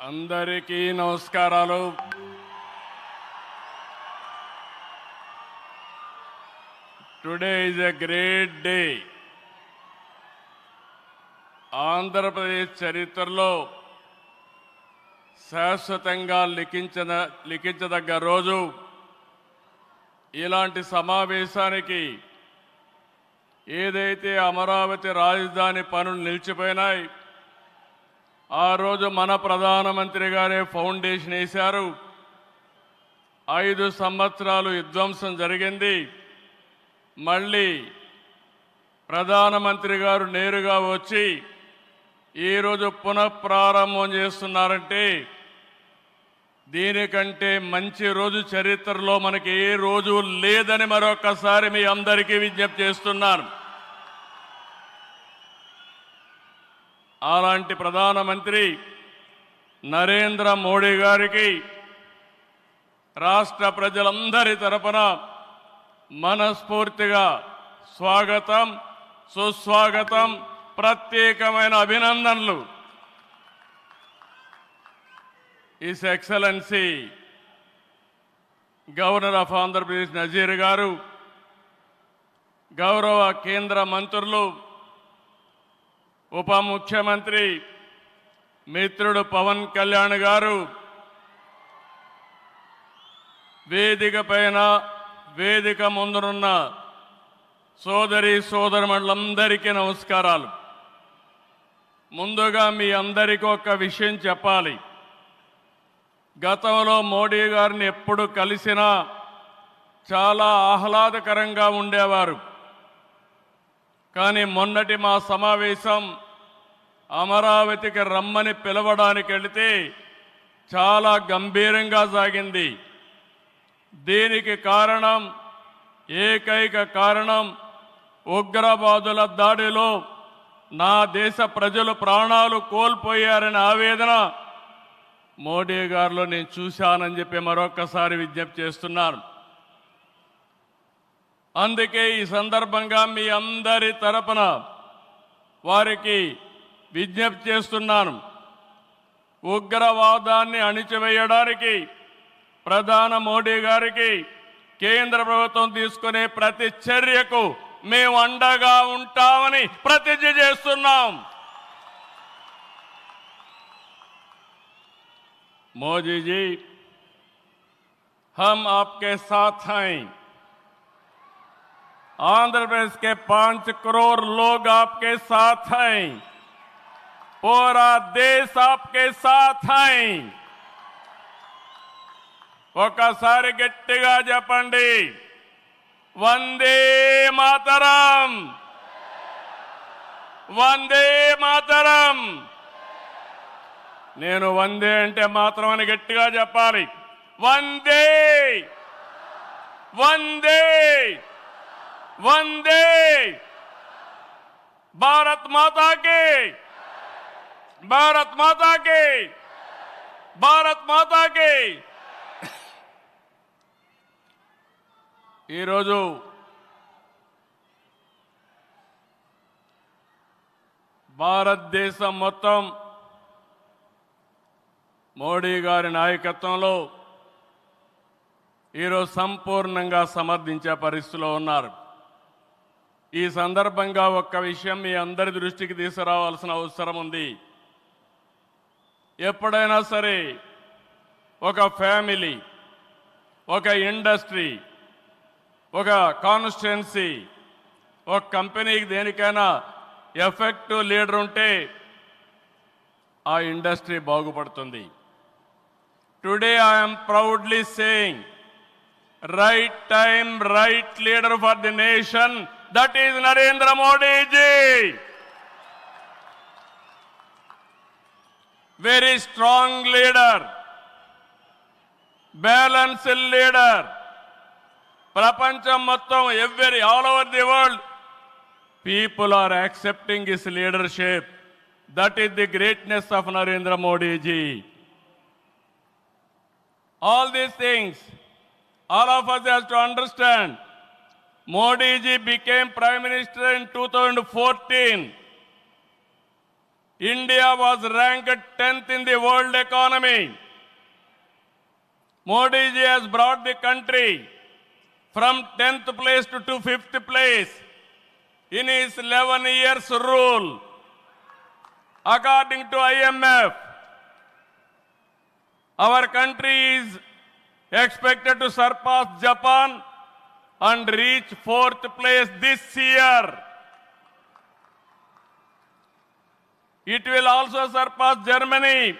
అందరికీ నమస్కారాలు. Today is a great day. Andhra Pradesh చరిత్రలో శాశ్వతంగా లిఖించదగ్గ రోజు. ఇలాంటి సమావేశానికి ఏదైతే అమరావతి రాజధాని పనులు నిలిచిపోయినాయి, ఆ రోజు మన ప్రధానమంత్రి గారే ఫౌండేషన్ వేశారు. 5 సంవత్సరాలు విధ్వంసం జరిగింది. మళ్ళీ ప్రధానమంత్రి గారు నేరుగా వచ్చి ఈరోజు పునఃప్రారంభం చేస్తున్నారంటే దీనికంటే మంచి రోజు చరిత్రలో మనకి ఏ రోజు లేదని మరొకసారి మీ అందరికీ విజ్ఞప్తి చేస్తున్నాను. అలాంటి ప్రధానమంత్రి నరేంద్ర మోడీ గారికి రాష్ట్ర ప్రజలందరి తరపున మనస్ఫూర్తిగా స్వాగతం, సుస్వాగతం, ప్రత్యేకమైన అభినందనలు. His excellency governor of Andhra Pradesh Nazir గారు, గౌరవ కేంద్ర మంత్రులు, ఉప ముఖ్యమంత్రి మిత్రుడు పవన్ కళ్యాణ్ గారు, వేదిక పైన వేదిక ముందునున్న సోదరి సోదరులందరికీ నమస్కారాలు. ముందుగా మీ అందరికీ ఒక విషయం చెప్పాలి. గతంలో మోడీ గారిని ఎప్పుడు కలిసినా చాలా ఆహ్లాదకరంగా ఉండేవారు. కానీ మొన్నటి మా సమావేశం అమరావతికి రమ్మని పిలవడానికి వెళితే చాలా గంభీరంగా సాగింది. దీనికి కారణం, ఏకైక కారణం, ఉగ్రవాదుల దాడిలో నా దేశ ప్రజలు ప్రాణాలు కోల్పోయారనే ఆవేదన మోడీ గారిలో నేను చూశానని చెప్పి మరొకసారి విజ్ఞప్తి చేస్తున్నాను. అందుకే ఈ సందర్భంగా మీ అందరి తరపున వారికి విజ్ఞప్తి చేస్తున్నాను. ఉగ్రవాదాన్ని అణిచివేయడానికి ప్రధాని మోడీ గారికి కేంద్ర ప్రభుత్వం తీసుకునే ప్రతి చర్యకు మేము అండగా ఉంటామని ప్రతిజ్ఞ చేస్తున్నాం. మోదీ जी, हम आपके साथ हैं. आंध्र प्रदेश के 5 करोड़ लोग आपके साथ हैं. पूरा देश आपके साथ हैं. ఒకసారి గట్టిగా చెప్పండి, వందే మాతరం, వందే మాతరం. నేను వందే అంటే మాత్రం అని గట్టిగా చెప్పాలి. వందే, వందే, వందే. భారత్ మాతా కి, భారత్ మాతా కి, భారత్ మాతా కి. ఈరోజు భారతదేశం మొత్తం మోడీ గారి నాయకత్వంలో ఈరోజు సంపూర్ణంగా సమర్థించే పరిస్థితిలో ఉన్నారు. ఈ సందర్భంగా ఒక్క విషయం మీ అందరి దృష్టికి తీసుకురావాల్సిన అవసరం ఉంది. ఎప్పుడైనా సరే ఒక ఫ్యామిలీ, ఒక ఇండస్ట్రీ, ఒక కాన్స్టిట్యుయెన్సీ, ఒక కంపెనీకి దేనికైనా ఎఫెక్టివ్ లీడర్ ఉంటే ఆ ఇండస్ట్రీ బాగుపడుతుంది. Today I'm proudly saying, right time, right leader for the nation, that is Narendra Modi ji. Very strong leader, balanced leader. ప్రపంచం మొత్తం all over the world people are accepting his leadership. That is the greatness of Narendra Modi ji. All these things, all of us have to understand. Modi ji became Prime Minister in 2014. India was ranked 10th in the world economy. Modi ji has brought the country from 10th place to 5th place in his 11 years rule. According to IMF, our country is expected to surpass Japan and reach 4th place this year. It will also surpass Germany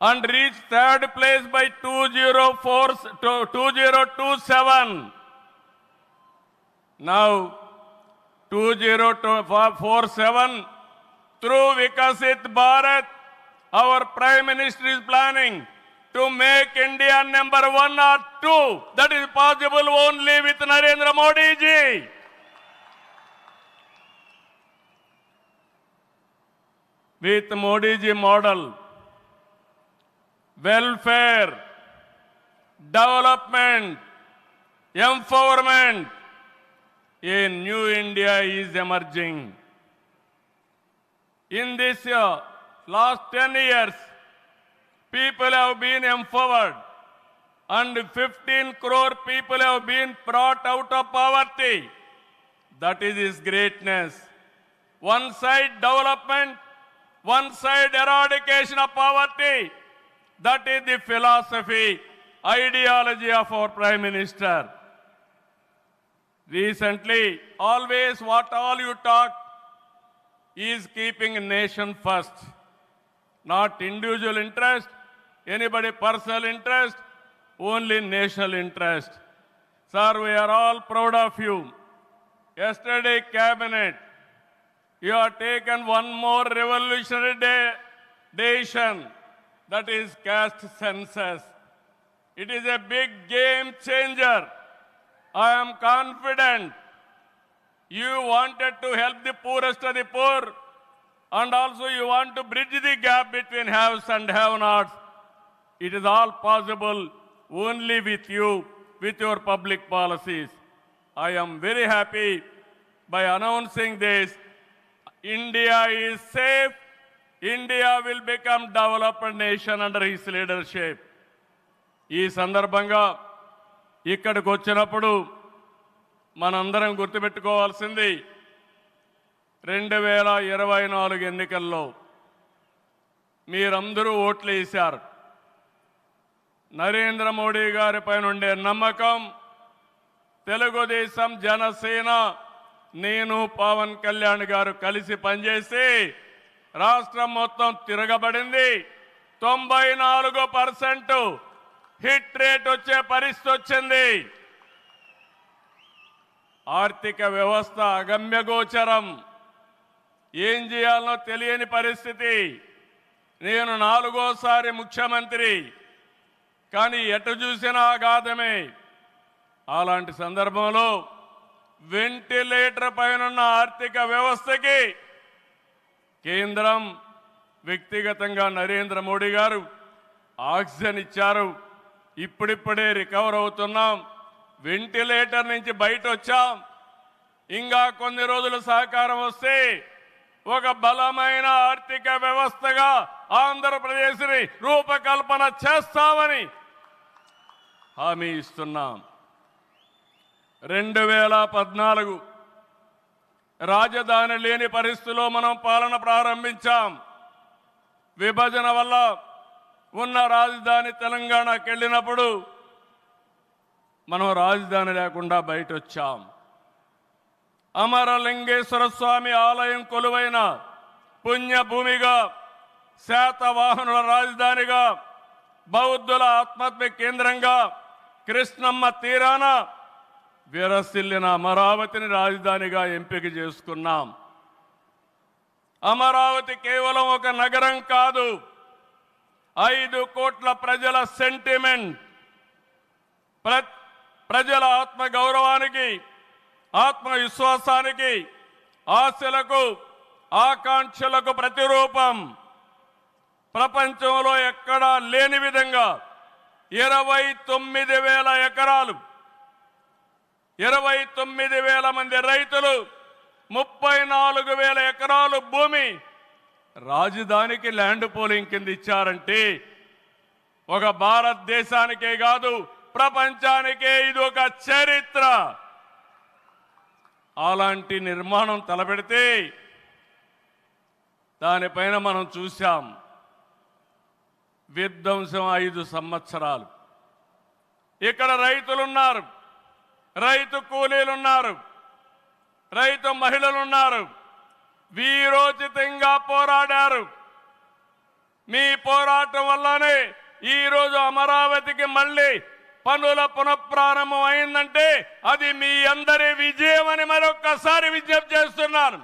and reach 3rd place by 2027. Now, 2047, through Vikasit Bharat, our Prime Minister is planning to make India number 1 or 2. That is possible only with Narendra Modi ji. With Modi ji model, welfare, development, empowerment, a new India is emerging. In this last 10 years, people have been empowered and 15 crore people have been brought out of poverty. That is his greatness. One side development, one side eradication of poverty. That is the philosophy, ideology of our Prime Minister. Recently, always what all you talk is keeping nation first, not individual interest, anybody personal interest, only national interest. Sir, we are all proud of you. Yesterday, cabinet, you have taken one more revolutionary decision, that is caste census. It is a big game changer. I am confident you wanted to help the poorest of the poor, and also you want to bridge the gap between haves and have-nots. It is all possible only with you, with your public policies. I am very happy by announcing this. India is safe. India will become developed nation under his leadership. ఈ సందర్భంగా ఇక్కడికి వచ్చినప్పుడు మనందరం గుర్తుపెట్టుకోవాల్సింది 2024 ఎన్నికల్లో మీరందరూ ఓట్లు వేశారు. నరేంద్ర మోడీ గారి పైన ఉండే నమ్మకం, తెలుగుదేశం, జనసేన, నేను, పవన్ కళ్యాణ్ గారు కలిసి పనిచేసి రాష్ట్రం మొత్తం తిరగబడింది. 94% హిట్ రేట్ వచ్చే పరిస్థితి వచ్చింది. ఆర్థిక వ్యవస్థ అగమ్యగోచరం, ఏం చేయాలనో తెలియని పరిస్థితి. నేను 4వ సారి ముఖ్యమంత్రి, కానీ ఎటు చూసినా ఆఘాతమే. అలాంటి సందర్భంలో వెంటిలేటర్ పైనున్న ఆర్థిక వ్యవస్థకి కేంద్రం, వ్యక్తిగతంగా నరేంద్ర మోడీ గారు ఆక్సిజన్ ఇచ్చారు. ఇప్పుడిప్పుడే రికవర్ అవుతున్నాం, వెంటిలేటర్ నుంచి బయట వచ్చాం. ఇంకా కొన్ని రోజులు సహకారం వస్తే ఒక బలమైన ఆర్థిక వ్యవస్థగా ఆంధ్రప్రదేశ్ని రూపకల్పన చేస్తామని హామీ ఇస్తున్నాం. 2014 రాజధాని లేని పరిస్థితిలో మనం పాలన ప్రారంభించాం. విభజన వల్ల ఉన్న రాజధాని తెలంగాణకి వెళ్ళినప్పుడు మనం రాజధాని లేకుండా బయట వచ్చాం. అమరలింగేశ్వర స్వామి ఆలయం కొలువైన పుణ్యభూమిగా, శాతవాహనుల రాజధానిగా, బౌద్ధుల ఆత్మహత్య కేంద్రంగా, కృష్ణమ్మ తీరాన విరసిల్లిన అమరావతిని రాజధానిగా ఎంపిక చేసుకున్నాం. అమరావతి కేవలం ఒక నగరం కాదు, 5 కోట్ల ప్రజల సెంటిమెంట్. ప్రజల ఆత్మగౌరవానికి, ఆత్మవిశ్వాసానికి, ఆశలకు, ఆకాంక్షలకు ప్రతిరూపం. ప్రపంచంలో ఎక్కడా లేని విధంగా 29,000 ఎకరాలు, 29,000 మంది రైతులు, 34,000 ఎకరాలు భూమి రాజధానికి ల్యాండ్ పోలింగ్ కింద ఇచ్చారంటే ఒక భారతదేశానికే కాదు ప్రపంచానికే ఇది ఒక చరిత్ర. అలాంటి నిర్మాణం తలపెడితే దానిపైన మనం చూశాం విధ్వంసం 5 సంవత్సరాలు. ఇక్కడ రైతులున్నారు, రైతు కూలీలున్నారు, రైతు మహిళలున్నారు, వీరోచితంగా పోరాడారు. మీ పోరాటం వల్లనే ఈరోజు అమరావతికి మళ్ళీ పనుల పునఃప్రారంభం అయిందంటే అది మీ అందరి విజయం అని మరొక్కసారి విజ్ఞప్తి చేస్తున్నాను.